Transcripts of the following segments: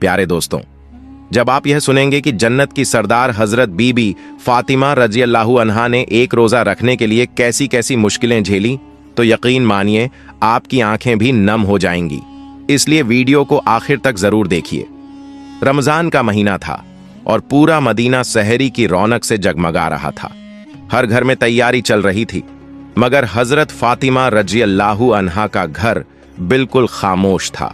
प्यारे दोस्तों, जब आप यह सुनेंगे कि जन्नत की सरदार हजरत बीबी फातिमा रजी अल्लाहु अन्हा ने एक रोजा रखने के लिए कैसी कैसी मुश्किलें झेली, तो यकीन मानिए आपकी आंखें भी नम हो जाएंगी। इसलिए वीडियो को आखिर तक जरूर देखिए। रमजान का महीना था और पूरा मदीना सहरी की रौनक से जगमगा रहा था। हर घर में तैयारी चल रही थी, मगर हजरत फातिमा रजी अल्लाहु अन्हा का घर बिल्कुल खामोश था।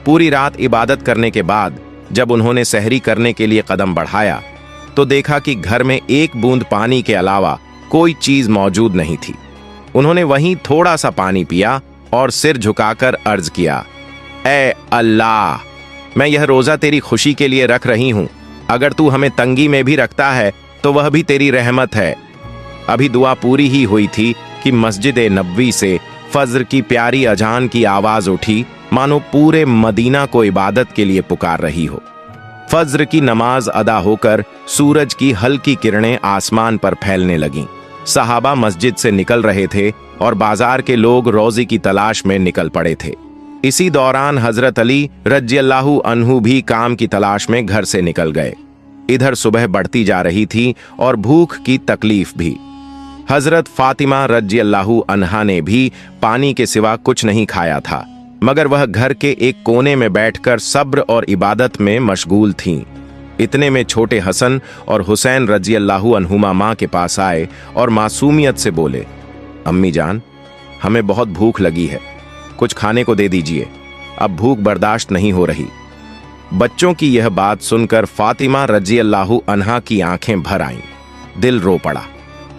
पूरी रात इबादत करने के बाद जब उन्होंने सहरी करने के लिए कदम बढ़ाया तो देखा कि घर में एक बूंद पानी के अलावा कोई चीज मौजूद नहीं थी। उन्होंने वहीं थोड़ा सा पानी पिया और सिर झुकाकर अर्ज किया, ऐ अल्लाह, मैं यह रोजा तेरी खुशी के लिए रख रही हूं। अगर तू हमें तंगी में भी रखता है तो वह भी तेरी रहमत है। अभी दुआ पूरी ही हुई थी कि मस्जिद नबवी से फज्र की प्यारी अजान की आवाज उठी, मानो पूरे मदीना को इबादत के लिए पुकार रही हो। फज्र की नमाज अदा होकर सूरज की हल्की किरणें आसमान पर फैलने लगीं। सहाबा मस्जिद से निकल रहे थे और बाजार के लोग रोजी की तलाश में निकल पड़े थे। इसी दौरान हजरत अली रजी अल्लाहु अन्हु भी काम की तलाश में घर से निकल गए। इधर सुबह बढ़ती जा रही थी और भूख की तकलीफ भी। हजरत फातिमा रजी अल्लाहु अन्हा ने भी पानी के सिवा कुछ नहीं खाया था, मगर वह घर के एक कोने में बैठकर सब्र और इबादत में मशगूल थीं। इतने में छोटे हसन और हुसैन रजी अल्लाहु अन्हुमा माँ के पास आए और मासूमियत से बोले, अम्मी जान, हमें बहुत भूख लगी है, कुछ खाने को दे दीजिए, अब भूख बर्दाश्त नहीं हो रही। बच्चों की यह बात सुनकर फातिमा रजी अल्लाहु अन्हा की आंखें भर आईं। दिल रो पड़ा,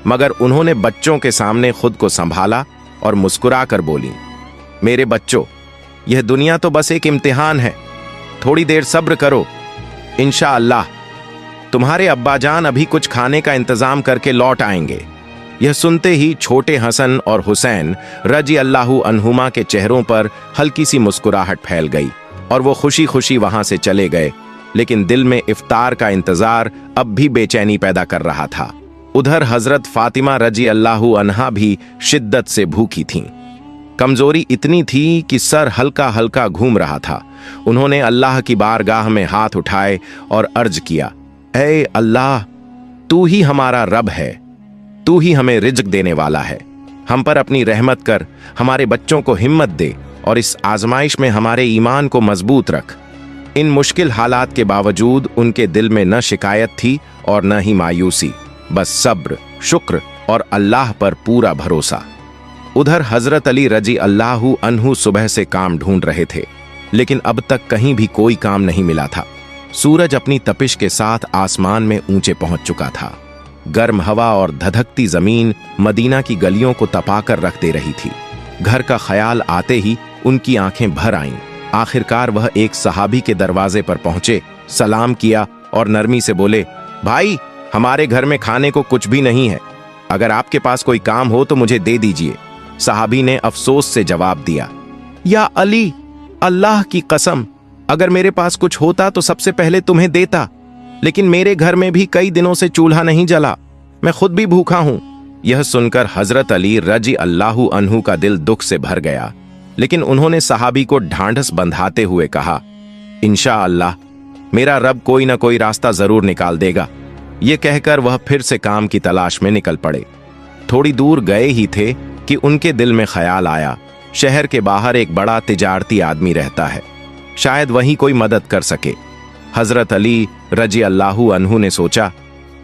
मगर उन्होंने बच्चों के सामने खुद को संभाला और मुस्कुराकर बोली, मेरे बच्चों, यह दुनिया तो बस एक इम्तिहान है, थोड़ी देर सब्र करो, इंशाअल्लाह तुम्हारे अब्बाजान अभी कुछ खाने का इंतजाम करके लौट आएंगे। यह सुनते ही छोटे हसन और हुसैन रजी अल्लाहु अन्हुमा के चेहरों पर हल्की सी मुस्कुराहट फैल गई और वो खुशी खुशी वहां से चले गए, लेकिन दिल में इफ्तार का इंतजार अब भी बेचैनी पैदा कर रहा था। उधर हजरत फातिमा रजी अल्लाहु अन्हा भी शिद्दत से भूखी थीं। कमजोरी इतनी थी कि सर हल्का हल्का घूम रहा था। उन्होंने अल्लाह की बारगाह में हाथ उठाए और अर्ज किया, ऐ अल्लाह, तू ही हमारा रब है, तू ही हमें रिज्क देने वाला है। हम पर अपनी रहमत कर, हमारे बच्चों को हिम्मत दे और इस आजमाइश में हमारे ईमान को मजबूत रख। इन मुश्किल हालात के बावजूद उनके दिल में न शिकायत थी और न ही मायूसी, बस सब्र, शुक्र और अल्लाह पर पूरा भरोसा। उधर हजरत अली रजी अल्लाहु अन्हु सुबह से काम ढूंढ रहे थे, लेकिन अब तक कहीं भी कोई काम नहीं मिला था। सूरज अपनी तपिश के साथ आसमान में ऊंचे पहुंच चुका था। गर्म हवा और धधकती जमीन मदीना की गलियों को तपाकर रख दे रही थी। घर का ख्याल आते ही उनकी आंखें भर आईं। आखिरकार वह एक सहाबी के दरवाजे पर पहुंचे, सलाम किया और नरमी से बोले, भाई, हमारे घर में खाने को कुछ भी नहीं है, अगर आपके पास कोई काम हो तो मुझे दे दीजिए। सहाबी ने अफसोस से जवाब दिया, या अली, अल्लाह की कसम, अगर मेरे पास कुछ होता तो सबसे पहले तुम्हें देता, लेकिन मेरे घर में भी कई दिनों से चूल्हा नहीं जला, मैं खुद भी भूखा हूं। यह सुनकर हजरत अली रजी अल्लाहु अन्हु का दिल दुख से भर गया, लेकिन उन्होंने सहाबी को ढांढस बंधाते हुए कहा, इंशाअल्लाह मेरा रब कोई ना कोई रास्ता जरूर निकाल देगा। ये कहकर वह फिर से काम की तलाश में निकल पड़े। थोड़ी दूर गए ही थे कि उनके दिल में ख्याल आया, शहर के बाहर एक बड़ा तिजारती आदमी रहता है, शायद वही कोई मदद कर सके। हजरत अली रजी अल्लाहु अन्हु ने सोचा,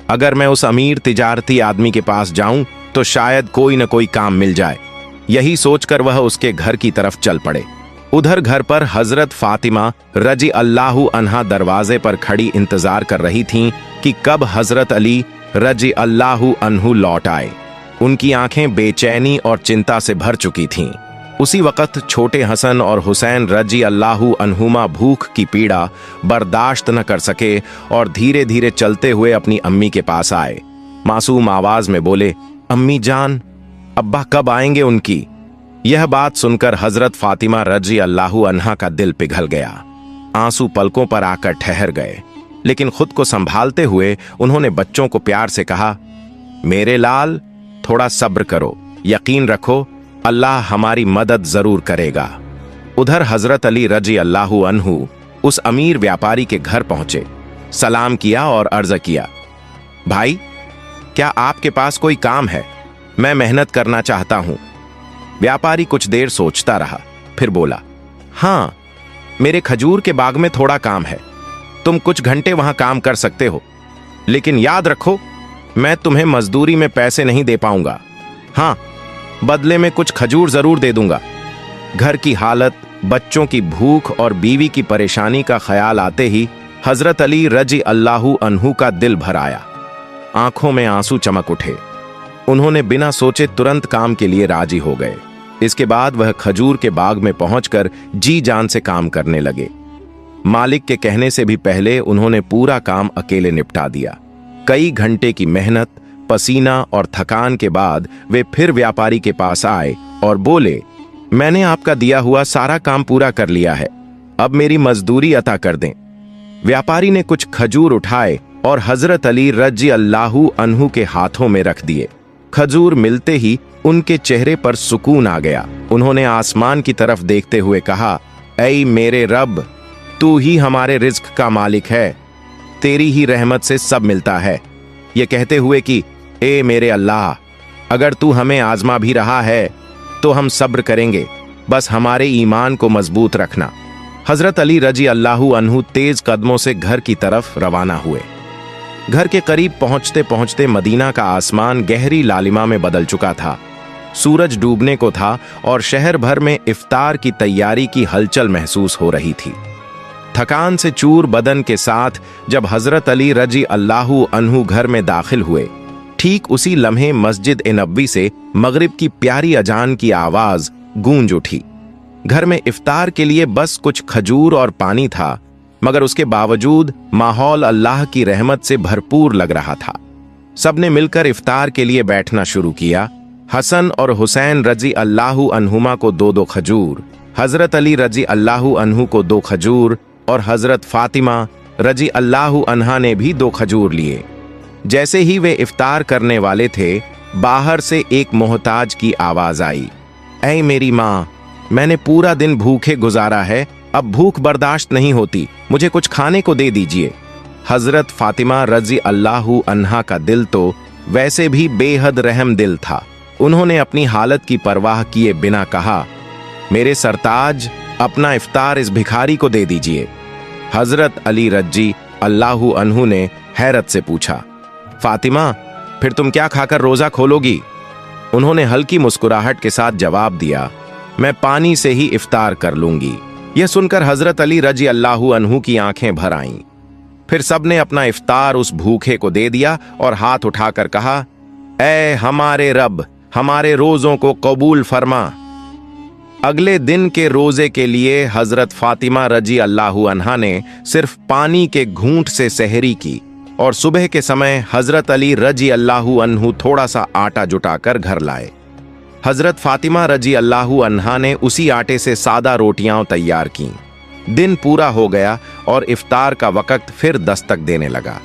अगर मैं उस अमीर तिजारती आदमी के पास जाऊं तो शायद कोई न कोई काम मिल जाए। यही सोचकर वह उसके घर की तरफ चल पड़े। उधर घर पर हजरत फातिमा रजी अल्लाहु अन्हा दरवाजे पर खड़ी इंतजार कर रही थीं कि कब हजरत अली रजी अल्लाहु अन्हु लौट आए। उनकी आंखें बेचैनी और चिंता से भर चुकी थीं। उसी वक्त छोटे हसन और हुसैन रजी अल्लाहु अन्हुमा भूख की पीड़ा बर्दाश्त न कर सके और धीरे धीरे चलते हुए अपनी अम्मी के पास आए। मासूम आवाज में बोले, अम्मी जान, अब्बा कब आएंगे उनकी? यह बात सुनकर हजरत फातिमा रजी अल्लाहु अन्हा का दिल पिघल गया। आंसू पलकों पर आकर ठहर गए, लेकिन खुद को संभालते हुए उन्होंने बच्चों को प्यार से कहा, मेरे लाल, थोड़ा सब्र करो, यकीन रखो अल्लाह हमारी मदद जरूर करेगा। उधर हजरत अली रजी अल्लाहु अन्हु उस अमीर व्यापारी के घर पहुंचे, सलाम किया और अर्ज किया, भाई, क्या आपके पास कोई काम है? मैं मेहनत करना चाहता हूं। व्यापारी कुछ देर सोचता रहा, फिर बोला, हां, मेरे खजूर के बाग में थोड़ा काम है, तुम कुछ घंटे वहां काम कर सकते हो, लेकिन याद रखो, मैं तुम्हें मजदूरी में पैसे नहीं दे पाऊंगा। हां, बदले में कुछ खजूर जरूर दे दूंगा। घर की हालत, बच्चों की भूख और बीवी की परेशानी का ख्याल आते ही हजरत अली रजी अल्लाहु अन्हु का दिल भर आया। आंखों में आंसू चमक उठे। उन्होंने बिना सोचे तुरंत काम के लिए राजी हो गए। इसके बाद वह खजूर के बाग में पहुंचकर जी जान से काम करने लगे। मालिक के कहने से भी पहले उन्होंने पूरा काम अकेले निपटा दिया। कई घंटे की मेहनत, पसीना और थकान के बाद वे फिर व्यापारी के पास आए और बोले, मैंने आपका दिया हुआ सारा काम पूरा कर लिया है, अब मेरी मजदूरी अता कर दें। व्यापारी ने कुछ खजूर उठाए और हजरत अली रजी अल्लाहु अन्हु के हाथों में रख दिए। खजूर मिलते ही उनके चेहरे पर सुकून आ गया। उन्होंने आसमान की तरफ देखते हुए कहा, ऐ मेरे रब, तू ही हमारे रिज्क का मालिक है, तेरी ही रहमत से सब मिलता है। ये कहते हुए कि ए मेरे अल्लाह, अगर तू हमें आजमा भी रहा है तो हम सब्र करेंगे, बस हमारे ईमान को मजबूत रखना। हजरत अली रजी अल्लाहु अन्हु तेज कदमों से घर की तरफ रवाना हुए। घर के करीब पहुंचते पहुंचते मदीना का आसमान गहरी लालिमा में बदल चुका था। सूरज डूबने को था और शहर भर में इफ्तार की तैयारी की हलचल महसूस हो रही थी। थकान से चूर बदन के साथ जब हजरत अली रजी अल्लाहु अन्हु घर में दाखिल हुए, ठीक उसी लम्हे मस्जिद ए नबवी से मगरिब की प्यारी अजान की आवाज गूंज उठी। घर में इफ्तार के लिए बस कुछ खजूर और पानी था, मगर उसके बावजूद माहौल अल्लाह की रहमत से भरपूर लग रहा था। सबने मिलकर इफ्तार के लिए बैठना शुरू किया। हसन और हुसैन रजी अल्लाहु अन्हुमा को 2-2 खजूर, हजरत अली रजी अल्लाहु अन्हु को 2 खजूर और हजरत फातिमा रजी अल्लाहु अन्हा ने भी 2 खजूर लिए। जैसे ही वे इफ्तार करने वाले थे, बाहर से एक मोहताज की आवाज आई, ऐ मेरी माँ, मैंने पूरा दिन भूखे गुजारा है, अब भूख बर्दाश्त नहीं होती, मुझे कुछ खाने को दे दीजिए। हजरत फातिमा रजी अल्लाहु अन्हा का दिल तो वैसे भी बेहद रहम दिल था। उन्होंने अपनी हालत की परवाह किए बिना कहा, मेरे सरताज, अपना इफ्तार इस भिखारी को दे दीजिए। हजरत अली रजी अल्लाहु अन्हु ने हैरत से पूछा, फातिमा, फिर तुम क्या खाकर रोजा खोलोगी? उन्होंने हल्की मुस्कुराहट के साथ जवाब दिया, मैं पानी से ही इफ्तार कर लूंगी। यह सुनकर हजरत अली रजी अल्लाहु अन्हु की आंखें भर आईं। फिर सबने अपना इफ्तार उस भूखे को दे दिया और हाथ उठाकर कहा, ऐ हमारे रब, हमारे रोजों को कबूल फरमा। अगले दिन के रोजे के लिए हजरत फातिमा रजी अल्लाहु अन्हा ने सिर्फ पानी के घूंट से सहरी की और सुबह के समय हजरत अली रजी अल्लाहु अन्हु थोड़ा सा आटा जुटाकर घर लाए। हजरत फातिमा रजी अल्लाहु अन्हा ने उसी आटे से सादा रोटियां तैयार की। दिन पूरा हो गया और इफ्तार का वक्त फिर दस्तक देने लगा।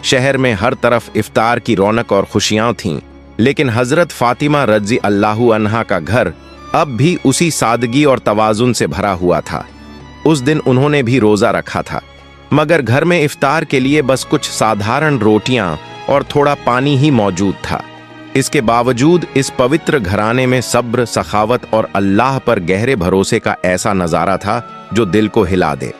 शहर में हर तरफ इफ्तार की रौनक और खुशियां थीं, लेकिन हजरत फातिमा रजी अल्लाहु अन्हा का घर अब भी उसी सादगी और तवाजुन से भरा हुआ था। उस दिन उन्होंने भी रोजा रखा था, मगर घर में इफ्तार के लिए बस कुछ साधारण रोटियां और थोड़ा पानी ही मौजूद था। इसके बावजूद इस पवित्र घराने में सब्र, सखावत और अल्लाह पर गहरे भरोसे का ऐसा नजारा था जो दिल को हिला दे।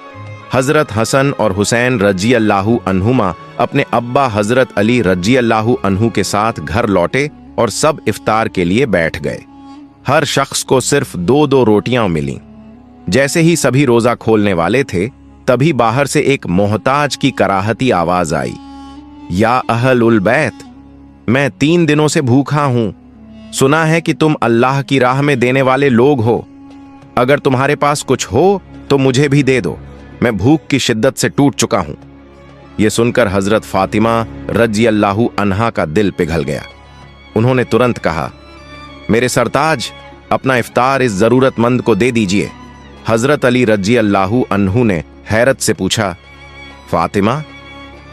हजरत हसन और हुसैन रजी अल्लाहु अन्हुमा अपने अब्बा हजरत अली रजी अल्लाहु अन्हु के साथ घर लौटे और सब इफ्तार के लिए बैठ गए। हर शख्स को सिर्फ 2-2 रोटियां मिलीं। जैसे ही सभी रोजा खोलने वाले थे, तभी बाहर से एक मोहताज की कराहती आवाज आई, या अहल उल बैत, मैं 3 दिनों से भूखा हूं। सुना है कि तुम अल्लाह की राह में देने वाले लोग हो। अगर तुम्हारे पास कुछ हो तो मुझे भी दे दो, मैं भूख की शिद्दत से टूट चुका हूं। यह सुनकर हजरत फातिमा रजी अल्लाहु अन्हा का दिल पिघल गया। उन्होंने तुरंत कहा, मेरे सरताज, अपना इफ्तार इस जरूरतमंद को दे दीजिए। हजरत अली रजी अल्लाहु अन्हु ने हैरत से पूछा, फातिमा,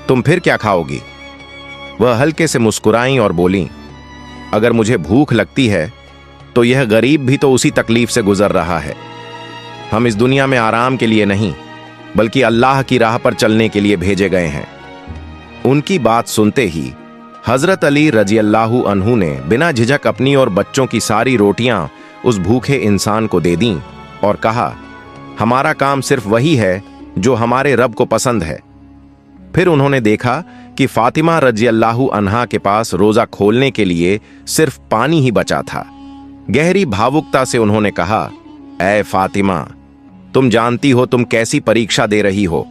तुम फिर क्या खाओगी? वह हल्के से मुस्कुराईं और बोलीं, अगर मुझे भूख लगती है तो यह गरीब भी तो उसी तकलीफ से गुजर रहा है। हम इस दुनिया में आराम के लिए नहीं, बल्कि अल्लाह की राह पर चलने के लिए भेजे गए हैं। उनकी बात सुनते ही हजरत अली रजी अल्लाहु अन्हु ने बिना झिझक अपनी और बच्चों की सारी रोटियां उस भूखे इंसान को दे दीं और कहा, हमारा काम सिर्फ वही है जो हमारे रब को पसंद है। फिर उन्होंने देखा कि फातिमा रजी अल्लाहु अन्हा के पास रोजा खोलने के लिए सिर्फ पानी ही बचा था। गहरी भावुकता से उन्होंने कहा, ऐ फातिमा, तुम जानती हो तुम कैसी परीक्षा दे रही हो।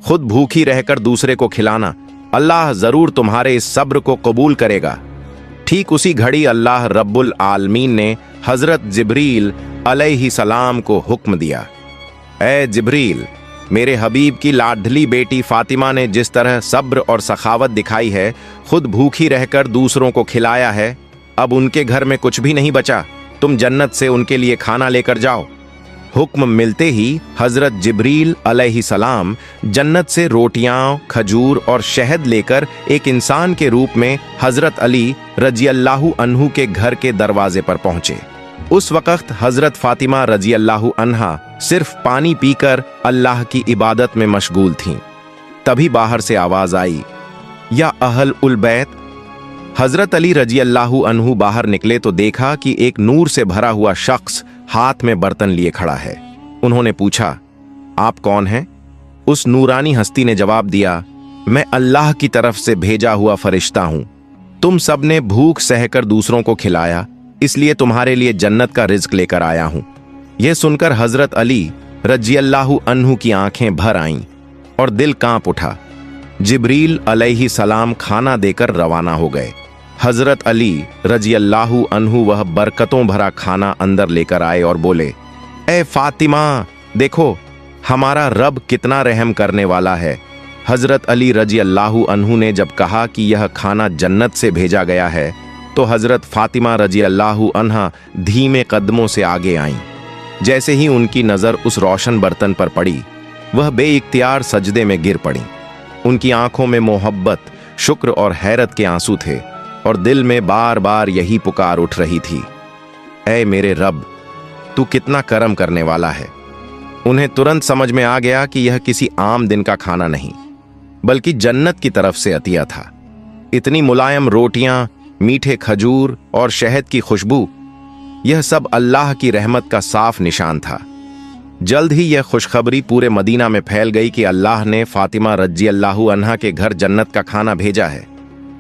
खुद भूखी रहकर दूसरे को खिलाना, अल्लाह जरूर तुम्हारे इस सब्र को कबूल करेगा। ठीक उसी घड़ी अल्लाह रब्बुल आलमीन ने हजरत जिब्रील अलैहिस्सलाम को हुक्म दिया, ऐ जिब्रील, मेरे हबीब की लाडली बेटी फातिमा ने जिस तरह सब्र और सखावत दिखाई है, खुद भूखी रहकर दूसरों को खिलाया है, अब उनके घर में कुछ भी नहीं बचा, तुम जन्नत से उनके लिए खाना लेकर जाओ। हुक्म मिलते ही हजरत जिब्रील अलैहिस्सलाम जन्नत से रोटियां, खजूर और शहद लेकर एक इंसान के रूप में हजरत अली रजी अल्लाहु अन्हु के घर के दरवाजे पर पहुंचे। उस वक्त हजरत फातिमा रजी अल्लाहु अन्हा सिर्फ पानी पीकर अल्लाह की इबादत में मशगूल थीं। तभी बाहर से आवाज आई, या अहल उल बैत। हजरत अली रजी अल्लाहु अन्हु बाहर निकले तो देखा कि एक नूर से भरा हुआ शख्स हाथ में बर्तन लिए खड़ा है। उन्होंने पूछा, आप कौन हैं? उस नूरानी हस्ती ने जवाब दिया, मैं अल्लाह की तरफ से भेजा हुआ फरिश्ता हूं। तुम सबने भूख सहकर दूसरों को खिलाया, इसलिए तुम्हारे लिए जन्नत का रिज्क लेकर आया हूं। यह सुनकर हजरत अली रजी अल्लाहु अन्हु की आंखें भर आईं और दिल कांप उठा। जिब्रील अलैहिस्सलाम खाना देकर रवाना हो गए। हजरत अली रजी अल्लाहु अन्हु वह बरकतों भरा खाना अंदर लेकर आए और बोले, ए फातिमा, देखो हमारा रब कितना रहम करने वाला है। हजरत अली रजी अल्लाहु अन्हु ने जब कहा कि यह खाना जन्नत से भेजा गया है, तो हजरत फातिमा रजी अल्लाहु अन्हा धीमे कदमों से आगे आईं। जैसे ही उनकी नजर उस रोशन बर्तन पर पड़ी, वह बेइख्तियार सजदे में गिर पड़ी। उनकी आंखों में मोहब्बत, शुक्र और हैरत के आंसू थे और दिल में बार बार यही पुकार उठ रही थी, ऐ मेरे रब, तू कितना करम करने वाला है। उन्हें तुरंत समझ में आ गया कि यह किसी आम दिन का खाना नहीं, बल्कि जन्नत की तरफ से अतिया था। इतनी मुलायम रोटियां, मीठे खजूर और शहद की खुशबू, यह सब अल्लाह की रहमत का साफ निशान था। जल्द ही यह खुशखबरी पूरे मदीना में फैल गई कि अल्लाह ने फातिमा रजी अल्लाहु अन्हा के घर जन्नत का खाना भेजा है।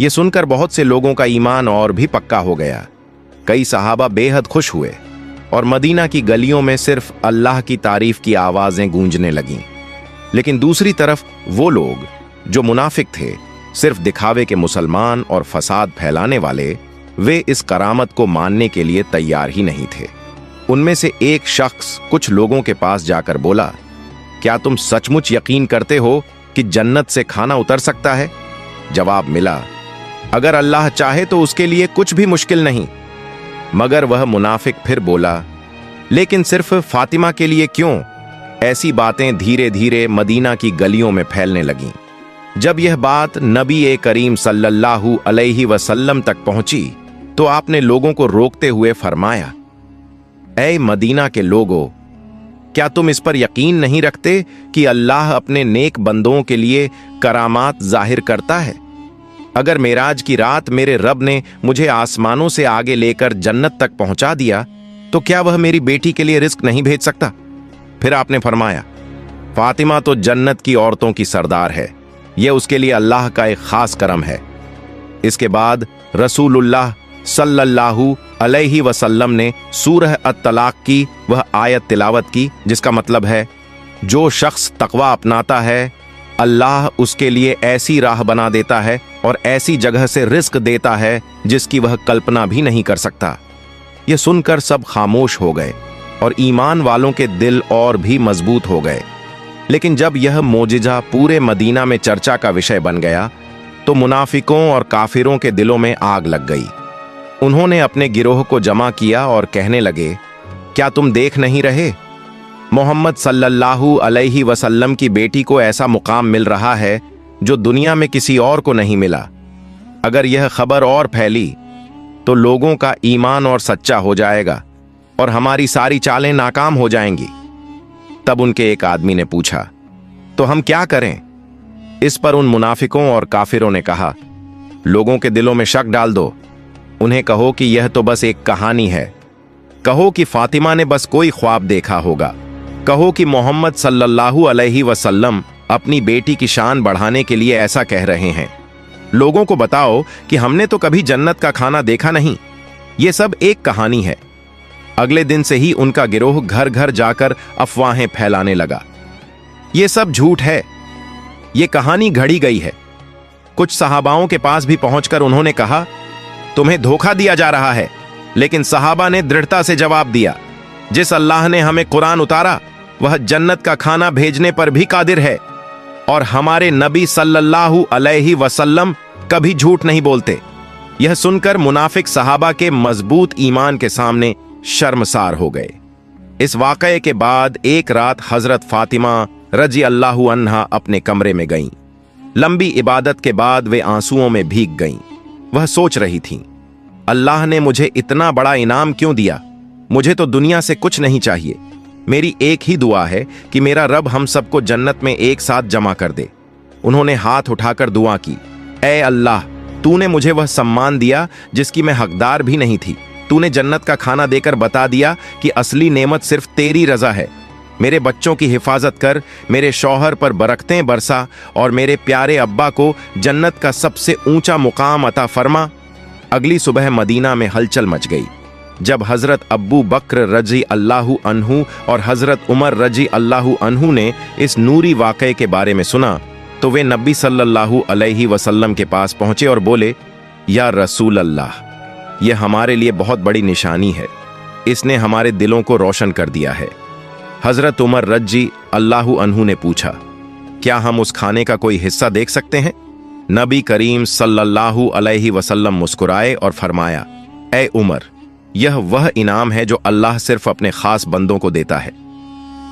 यह सुनकर बहुत से लोगों का ईमान और भी पक्का हो गया। कई सहाबा बेहद खुश हुए और मदीना की गलियों में सिर्फ अल्लाह की तारीफ की आवाजें गूंजने लगीं। लेकिन दूसरी तरफ वो लोग जो मुनाफिक थे, सिर्फ दिखावे के मुसलमान और फसाद फैलाने वाले, वे इस करामत को मानने के लिए तैयार ही नहीं थे। उनमें से एक शख्स कुछ लोगों के पास जाकर बोला, क्या तुम सचमुच यकीन करते हो कि जन्नत से खाना उतर सकता है? जवाब मिला, अगर अल्लाह चाहे तो उसके लिए कुछ भी मुश्किल नहीं। मगर वह मुनाफिक फिर बोला, लेकिन सिर्फ फातिमा के लिए क्यों? ऐसी बातें धीरे धीरे मदीना की गलियों में फैलने लगीं। जब यह बात नबी करीम सल्लल्लाहु अलैहि वसल्लम तक पहुंची, तो आपने लोगों को रोकते हुए फरमाया, ऐ मदीना के लोगों, क्या तुम इस पर यकीन नहीं रखते कि अल्लाह अपने नेक बंदों के लिए करामात जाहिर करता है? अगर मेराज की रात मेरे रब ने मुझे आसमानों से आगे लेकर जन्नत तक पहुंचा दिया, तो क्या वह मेरी बेटी के लिए रिस्क नहीं भेज सकता? फिर आपने फरमाया, फातिमा तो जन्नत की औरतों की सरदार है, यह उसके लिए अल्लाह का एक खास करम है। इसके बाद रसूलुल्लाह सल्लल्लाहु अलैहि वसल्लम ने सूरह अत-तलाक की वह आयत तिलावत की, जिसका मतलब है, जो शख्स तकवा अपनाता है, अल्लाह उसके लिए ऐसी राह बना देता है और ऐसी जगह से रिस्क देता है जिसकी वह कल्पना भी नहीं कर सकता। यह सुनकर सब खामोश हो गए और ईमान वालों के दिल और भी मजबूत हो गए। लेकिन जब यह मोजिजा पूरे मदीना में चर्चा का विषय बन गया, तो मुनाफिकों और काफिरों के दिलों में आग लग गई। उन्होंने अपने गिरोह को जमा किया और कहने लगे, क्या तुम देख नहीं रहे? मोहम्मद सल्लल्लाहु अलैहि वसल्लम की बेटी को ऐसा मुकाम मिल रहा है जो दुनिया में किसी और को नहीं मिला। अगर यह खबर और फैली तो लोगों का ईमान और सच्चा हो जाएगा और हमारी सारी चालें नाकाम हो जाएंगी। तब उनके एक आदमी ने पूछा, तो हम क्या करें? इस पर उन मुनाफिकों और काफिरों ने कहा, लोगों के दिलों में शक डाल दो। उन्हें कहो कि यह तो बस एक कहानी है। कहो कि फातिमा ने बस कोई ख्वाब देखा होगा। कहो कि मोहम्मद सल्लल्लाहु अलैहि वसल्लम अपनी बेटी की शान बढ़ाने के लिए ऐसा कह रहे हैं। लोगों को बताओ कि हमने तो कभी जन्नत का खाना देखा नहीं, ये सब एक कहानी है। अगले दिन से ही उनका गिरोह घर घर जाकर अफवाहें फैलाने लगा। ये सब झूठ है, ये कहानी घड़ी गई है। कुछ सहाबाओं के पास भी पहुंचकर उन्होंने कहा, तुम्हें धोखा दिया जा रहा है। लेकिन सहाबा ने दृढ़ता से जवाब दिया, जिस अल्लाह ने हमें कुरान उतारा वह जन्नत का खाना भेजने पर भी कादिर है, और हमारे नबी सल्लल्लाहु अलैहि वसल्लम कभी झूठ नहीं बोलते। यह सुनकर मुनाफिक सहाबा के मजबूत ईमान के सामने शर्मसार हो गए। इस वाकये के बाद एक रात हजरत फातिमा रजी अल्लाहु अन्हा अपने कमरे में गईं। लंबी इबादत के बाद वे आंसुओं में भीग गईं। वह सोच रही थीं, अल्लाह ने मुझे इतना बड़ा इनाम क्यों दिया? मुझे तो दुनिया से कुछ नहीं चाहिए। मेरी एक ही दुआ है कि मेरा रब हम सबको जन्नत में एक साथ जमा कर दे। उन्होंने हाथ उठाकर दुआ की, ऐ अल्लाह, तूने मुझे वह सम्मान दिया जिसकी मैं हकदार भी नहीं थी। तूने जन्नत का खाना देकर बता दिया कि असली नेमत सिर्फ तेरी रजा है। मेरे बच्चों की हिफाजत कर, मेरे शौहर पर बरकतें बरसा और मेरे प्यारे अब्बा को जन्नत का सबसे ऊंचा मुकाम अता फरमा। अगली सुबह मदीना में हलचल मच गई। जब हजरत अब्बू बकर रजी अल्लाहु अन्हु और हजरत उमर रजी अल्लाहु अन्हु ने इस नूरी वाक़ये के बारे में सुना तो वे नबी सल्लल्लाहु अलैहि वसल्लम के पास पहुंचे और बोले, या रसूल अल्लाह, यह हमारे लिए बहुत बड़ी निशानी है। इसने हमारे दिलों को रोशन कर दिया है। हजरत उमर रजी अल्लाहु अन्हु ने पूछा, क्या हम उस खाने का कोई हिस्सा देख सकते हैं? नबी करीम सल्लल्लाहु अलैहि वसल्लम मुस्कुराए और फरमाया, ए उमर, यह वह इनाम है जो अल्लाह सिर्फ अपने खास बंदों को देता है।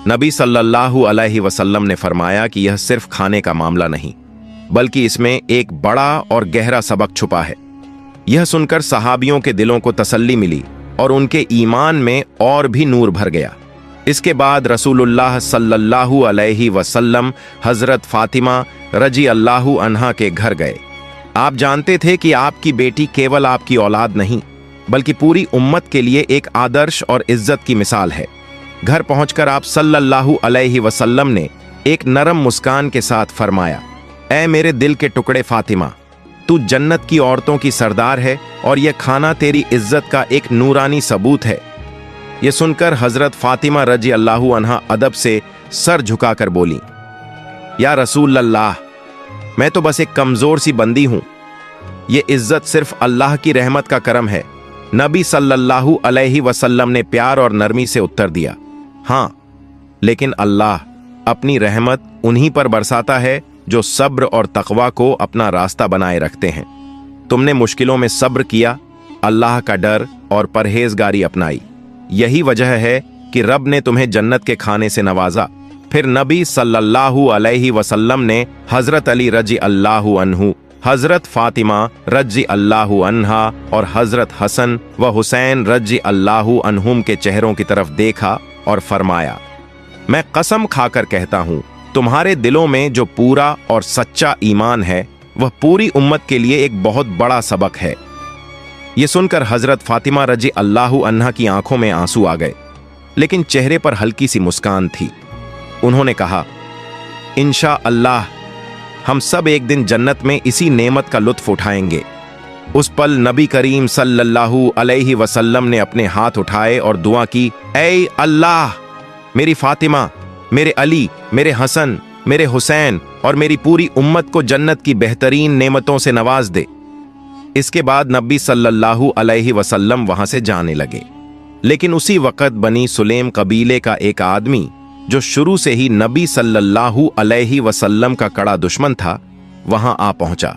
नबी सल्लल्लाहु अलैहि वसल्लम ने फरमाया कि यह सिर्फ खाने का मामला नहीं, बल्कि इसमें एक बड़ा और गहरा सबक छुपा है। यह सुनकर सहाबियों के दिलों को तसल्ली मिली और उनके ईमान में और भी नूर भर गया। इसके बाद रसूलुल्लाह सल्लल्लाहु अलैहि वसल्लम हजरत फातिमा रजी अल्लाहु अन्हा के घर गए। आप जानते थे कि आपकी बेटी केवल आपकी औलाद नहीं, बल्कि पूरी उम्मत के लिए एक आदर्श और इज्जत की मिसाल है। घर पहुंचकर आप सल्लल्लाहु अलैहि वसल्लम ने एक नरम मुस्कान के साथ फरमाया, ऐ मेरे दिल के टुकड़े फातिमा, तू जन्नत की औरतों की सरदार है और यह खाना तेरी इज्जत का एक नूरानी सबूत है। यह सुनकर हजरत फातिमा रजी अल्लाहु अन्हा अदब से सर झुकाकर बोली, या रसूल अल्लाह, मैं तो बस एक कमजोर सी बंदी हूं। यह इज्जत सिर्फ अल्लाह की रहमत का करम है। नबी सल्लल्लाहु अलैहि वसल्लम ने प्यार और नरमी से उत्तर दिया, हां, लेकिन अल्लाह अपनी रहमत उन्हीं पर बरसाता है जो सब्र और तकवा को अपना रास्ता बनाए रखते हैं। तुमने मुश्किलों में सब्र किया, अल्लाह का डर और परहेजगारी अपनाई। यही वजह है कि रब ने तुम्हें जन्नत के खाने से नवाजा। फिर नबी सल्लल्लाहु अलैहि वसल्लम ने हजरत अली रजी अल्लाहु अन्हु, हजरत फातिमा रजी अल्लाहु अन्हा और हजरत हसन व हुसैन रजी अल्लाहु अन्हुम के चेहरों की तरफ देखा और फरमाया, मैं कसम खाकर कहता हूं, तुम्हारे दिलों में जो पूरा और सच्चा ईमान है वह पूरी उम्मत के लिए एक बहुत बड़ा सबक है। यह सुनकर हजरत फातिमा रजी अल्लाहु अन्हा की आंखों में आंसू आ गए, लेकिन चेहरे पर हल्की सी मुस्कान थी। उन्होंने कहा, इंशा अल्लाह हम सब एक दिन जन्नत में इसी नेमत का लुत्फ उठाएंगे। उस पल नबी करीम सल्लल्लाहु अलैहि वसल्लम ने अपने हाथ उठाए और दुआ की, ऐ अल्लाह, मेरी फातिमा, मेरे अली, मेरे हसन, मेरे हुसैन और मेरी पूरी उम्मत को जन्नत की बेहतरीन नेमतों से नवाज दे। इसके बाद नबी सल्लल्लाहु अलैहि वसल्लम वहां से जाने लगे। लेकिन उसी वक़्त बनी सुलेम कबीले का एक आदमी, जो शुरू से ही नबी सल्लल्लाहु अलैहि वसल्लम का कड़ा दुश्मन था, वहां आ पहुंचा।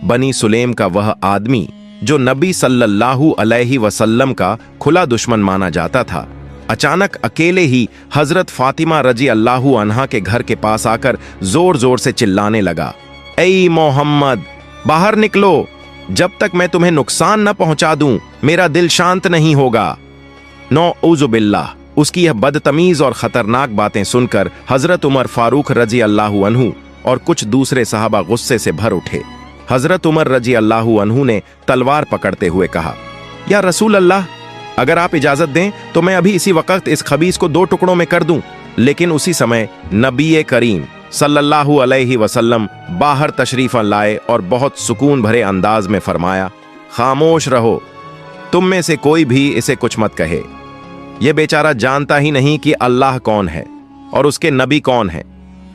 बनी सुलेम का वह आदमी जो नबी सल्लल्लाहु अलैहि वसल्लम का खुला दुश्मन माना जाता था, अचानक अकेले ही हजरत फातिमा रजी अल्लाहु अन्हा के घर के पास आकर जोर जोर से चिल्लाने लगा, ऐ मोहम्मद, बाहर निकलो, जब तक मैं तुम्हें नुकसान न पहुंचा दूं मेरा दिल शांत नहीं होगा। नौउज़ुबिल्लाह, उसकी यह बदतमीज और खतरनाक बातें सुनकर हजरत उमर फारूक रजी अल्लाहु अन्हु और कुछ दूसरे सहाबा गुस्से से भर उठे। हजरत उमर रजी अल्लाहु अन्हु ने तलवार पकड़ते हुए कहा, या रसूल अल्लाह, अगर आप इजाजत दें तो मैं अभी इसी वक्त इस खबीस को 2 टुकड़ों में कर दूं। लेकिन उसी समय नबी करीम सल्लल्लाहु अलैहि वसल्लम बाहर तशरीफ लाए और बहुत सुकून भरे अंदाज में फरमाया, खामोश रहो, तुम में से कोई भी इसे कुछ मत कहे। यह बेचारा जानता ही नहीं कि अल्लाह कौन है और उसके नबी कौन है।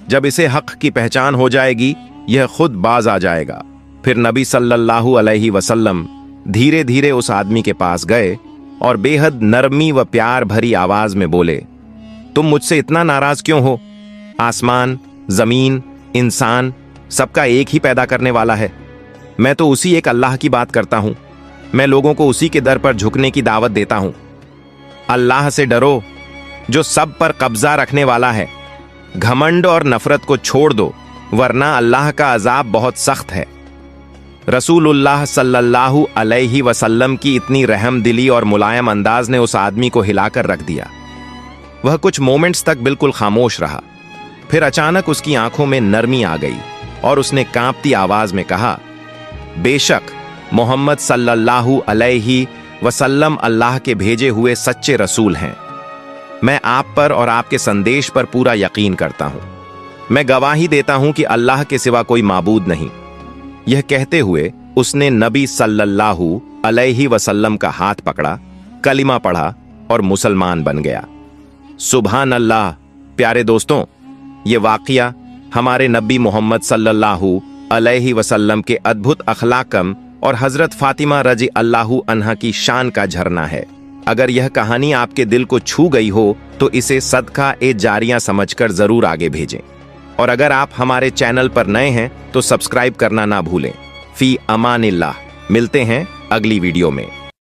जब इसे हक की पहचान हो जाएगी यह खुद बाज आ जाएगा। फिर नबी सल्लल्लाहु अलैहि वसल्लम धीरे धीरे उस आदमी के पास गए और बेहद नरमी व प्यार भरी आवाज में बोले, तुम मुझसे इतना नाराज क्यों हो? आसमान, जमीन, इंसान सबका एक ही पैदा करने वाला है। मैं तो उसी एक अल्लाह की बात करता हूं। मैं लोगों को उसी के दर पर झुकने की दावत देता हूं। अल्लाह से डरो जो सब पर कब्जा रखने वाला है। घमंड और नफरत को छोड़ दो, वरना अल्लाह का अजाब बहुत सख्त है। रसूलुल्लाह सल्लल्लाहु अलैहि वसल्लम की इतनी रहमदिली और मुलायम अंदाज ने उस आदमी को हिलाकर रख दिया। वह कुछ मोमेंट्स तक बिल्कुल खामोश रहा। फिर अचानक उसकी आंखों में नरमी आ गई और उसने कांपती आवाज में कहा, बेशक मोहम्मद सल्लल्लाहु अलैहि वसल्लम अल्लाह के भेजे हुए सच्चे रसूल हैं। मैं आप पर और आपके संदेश पर पूरा यकीन करता हूं। मैं गवाही देता हूं कि अल्लाह के सिवा कोई माबूद नहीं। यह कहते हुए उसने नबी सल्लल्लाहु अलैहि वसल्लम का हाथ पकड़ा, कलिमा पढ़ा और मुसलमान बन गया। सुभान अल्लाह। प्यारे दोस्तों, ये वाकया हमारे नबी मोहम्मद सल्लल्लाहु अलैहि वसल्लम के अद्भुत अखलाकम और हजरत फातिमा रजी अल्लाहु अन्हा की शान का झरना है। अगर यह कहानी आपके दिल को छू गई हो तो इसे सदका ए जारिया समझकर जरूर आगे भेजें। और अगर आप हमारे चैनल पर नए हैं तो सब्सक्राइब करना ना भूलें। फी अमानिल्लाह। मिलते हैं अगली वीडियो में।